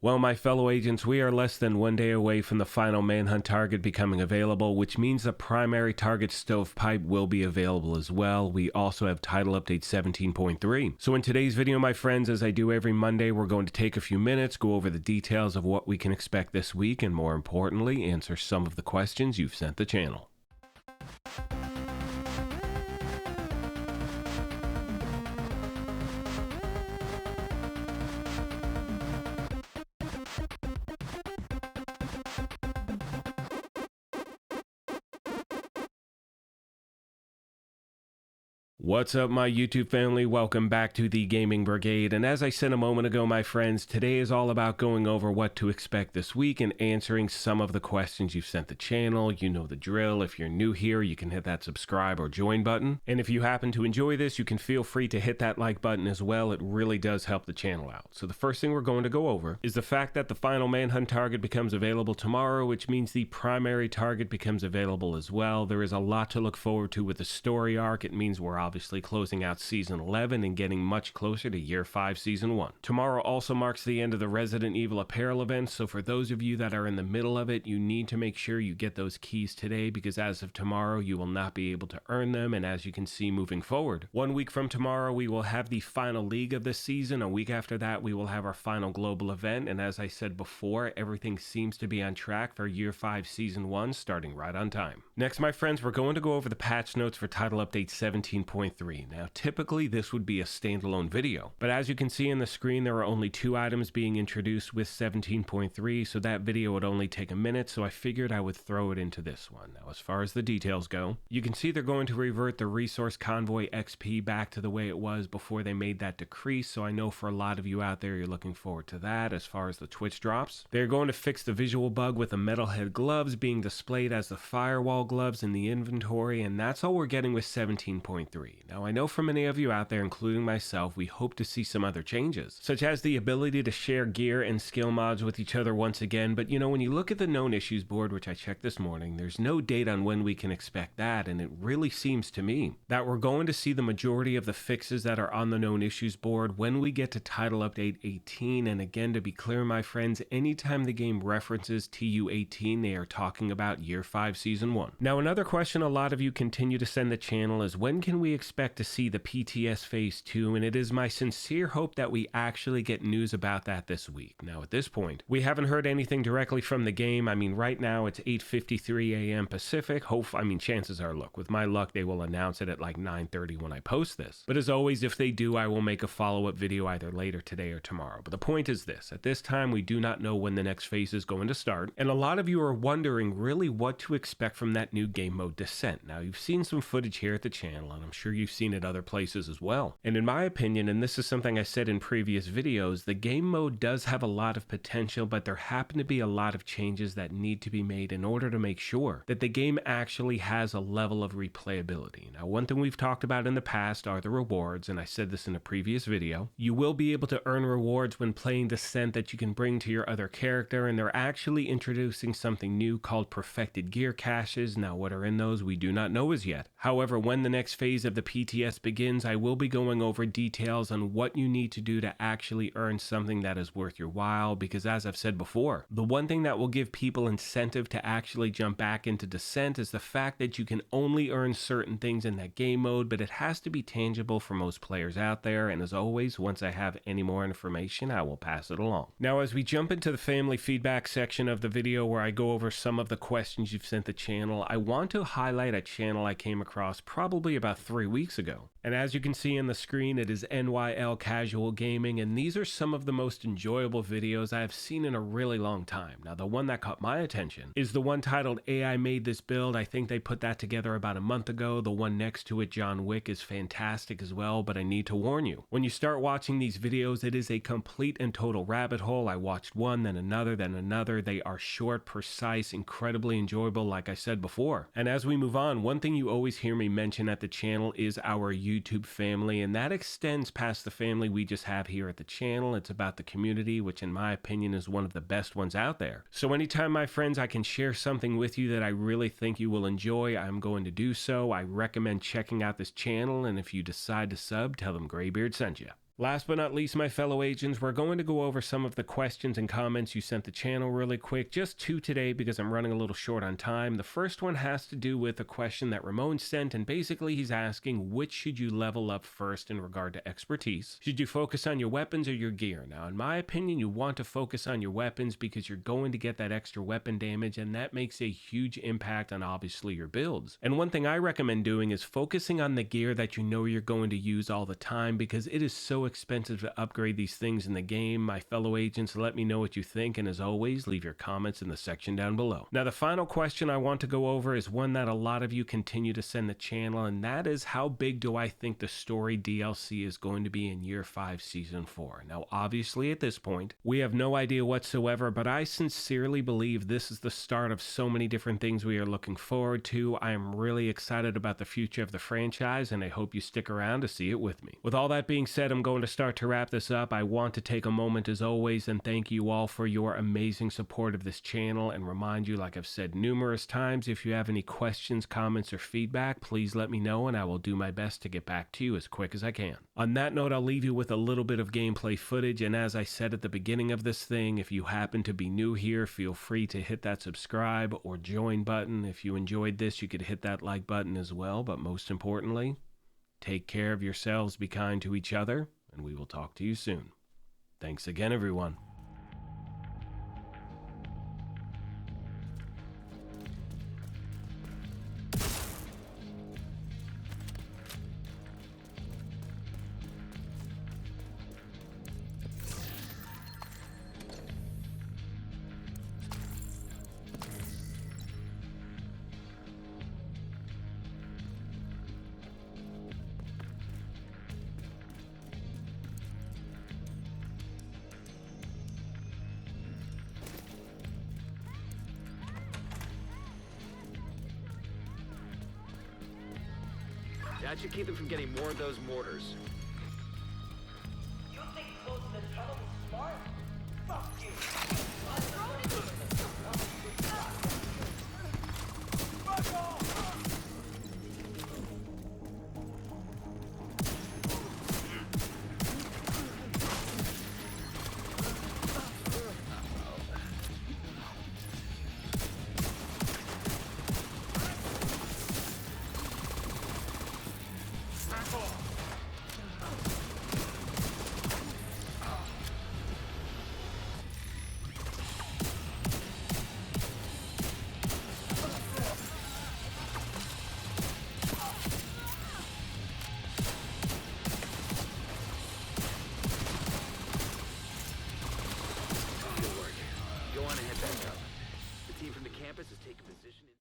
Well, my fellow agents, we are less than 1 day away from the final Manhunt target becoming available, which means the primary target stovepipe will be available as well. We also have title update 17.3. So in today's video, my friends, as I do every Monday, we're going to take a few minutes, go over the details of what we can expect this week, and more importantly, answer some of the questions you've sent the channel. What's up, my YouTube family? Welcome back to the Gaming Brigade, and as I said a moment ago, my friends, today is all about going over what to expect this week and answering some of the questions you've sent the channel. You know the drill. If you're new here, you can hit that subscribe or join button, and if you happen to enjoy this, you can feel free to hit that like button as well. It really does help the channel out. So the first thing we're going to go over is the fact that the final Manhunt target becomes available tomorrow, which means the primary target becomes available as well. There is a lot to look forward to with the story arc. It means we're obviously closing out Season 11 and getting much closer to Year 5 Season 1. Tomorrow also marks the end of the Resident Evil apparel event, so for those of you that are in the middle of it, you need to make sure you get those keys today, because as of tomorrow, you will not be able to earn them, and as you can see moving forward, 1 week from tomorrow, we will have the final league of the season. A week after that, we will have our final global event, and as I said before, everything seems to be on track for Year 5 Season 1, starting right on time. Next, my friends, we're going to go over the patch notes for title update 17.3. Now, typically this would be a standalone video, but as you can see on the screen, there are only 2 items being introduced with 17.3, so that video would only take a minute, so I figured I would throw it into this one. Now, as far as the details go, you can see they're going to revert the Resource Convoy XP back to the way it was before they made that decrease, so I know for a lot of you out there, you're looking forward to that. As far as the Twitch drops, they're going to fix the visual bug with the metalhead gloves being displayed as the firewall gloves in the inventory, and that's all we're getting with 17.3. Now, I know for many of you out there, including myself, we hope to see some other changes, such as the ability to share gear and skill mods with each other once again, but you know, when you look at the known issues board, which I checked this morning, there's no date on when we can expect that, and it really seems to me that we're going to see the majority of the fixes that are on the known issues board when we get to title update 18, and again, to be clear, my friends, anytime the game references TU18, they are talking about Year 5 Season 1. Now, another question a lot of you continue to send the channel is, when can we expect to see the PTS Phase 2, and it is my sincere hope that we actually get news about that this week. Now, at this point, we haven't heard anything directly from the game. I mean, right now it's 8:53 a.m. Pacific. Chances are, look, with my luck, they will announce it at like 9:30 when I post this. But as always, if they do, I will make a follow-up video either later today or tomorrow. But the point is this: at this time, we do not know when the next phase is going to start, and a lot of you are wondering really what to expect from that new game mode Descent. Now, you've seen some footage here at the channel, and I'm sure you've seen it other places as well. And in my opinion, and this is something I said in previous videos, the game mode does have a lot of potential, but there happen to be a lot of changes that need to be made in order to make sure that the game actually has a level of replayability. Now, one thing we've talked about in the past are the rewards, and I said this in a previous video. You will be able to earn rewards when playing Descent that you can bring to your other character, and they're actually introducing something new called Perfected Gear Caches. Now, what are in those, we do not know as yet. However, when the next phase of the PTS begins, I will be going over details on what you need to do to actually earn something that is worth your while, because as I've said before, the one thing that will give people incentive to actually jump back into Descent is the fact that you can only earn certain things in that game mode, but it has to be tangible for most players out there, and as always, once I have any more information, I will pass it along. Now, as we jump into the family feedback section of the video where I go over some of the questions you've sent the channel, I want to highlight a channel I came across probably about 3 weeks ago. And as you can see on the screen, it is NYL Casual Gaming, and these are some of the most enjoyable videos I have seen in a really long time. Now, the one that caught my attention is the one titled AI Made This Build. I think they put that together about a month ago. The one next to it, John Wick, is fantastic as well, but I need to warn you, when you start watching these videos, it is a complete and total rabbit hole. I watched one, then another, then another. They are short, precise, incredibly enjoyable, like I said before. And as we move on, one thing you always hear me mention at the channel is our YouTube family, and that extends past the family we just have here at the channel. It's about the community, which in my opinion is one of the best ones out there. So anytime, my friends, I can share something with you that I really think you will enjoy, I'm going to do so. I recommend checking out this channel, and if you decide to sub, tell them Graybeard sent you. Last but not least, my fellow agents, we're going to go over some of the questions and comments you sent the channel really quick. Just 2 today because I'm running a little short on time. The first one has to do with a question that Ramon sent, and basically he's asking, which should you level up first in regard to expertise? Should you focus on your weapons or your gear? Now, in my opinion, you want to focus on your weapons because you're going to get that extra weapon damage, and that makes a huge impact on obviously your builds. And one thing I recommend doing is focusing on the gear that you know you're going to use all the time, because it is so expensive to upgrade these things in the game. My fellow agents, let me know what you think, and as always, leave your comments in the section down below. Now, the final question I want to go over is one that a lot of you continue to send the channel, and that is, how big do I think the story DLC is going to be in Year 5 Season 4? Now, obviously at this point, we have no idea whatsoever, but I sincerely believe this is the start of so many different things we are looking forward to. I am really excited about the future of the franchise, and I hope you stick around to see it with me. With all that being said, I'm going to start to wrap this up. I want to take a moment as always and thank you all for your amazing support of this channel, and remind you, like I've said numerous times, if you have any questions, comments, or feedback, please let me know and I will do my best to get back to you as quick as I can. On that note, I'll leave you with a little bit of gameplay footage, and as I said at the beginning of this thing, if you happen to be new here, feel free to hit that subscribe or join button. If you enjoyed this, you could hit that like button as well, but most importantly, take care of yourselves, be kind to each other, and we will talk to you soon. Thanks again, everyone. That should keep them from getting more of those mortars. You think closing the tunnel is smart? Fuck you! Fuck off! Go on and head back up. The team from the campus has taken position in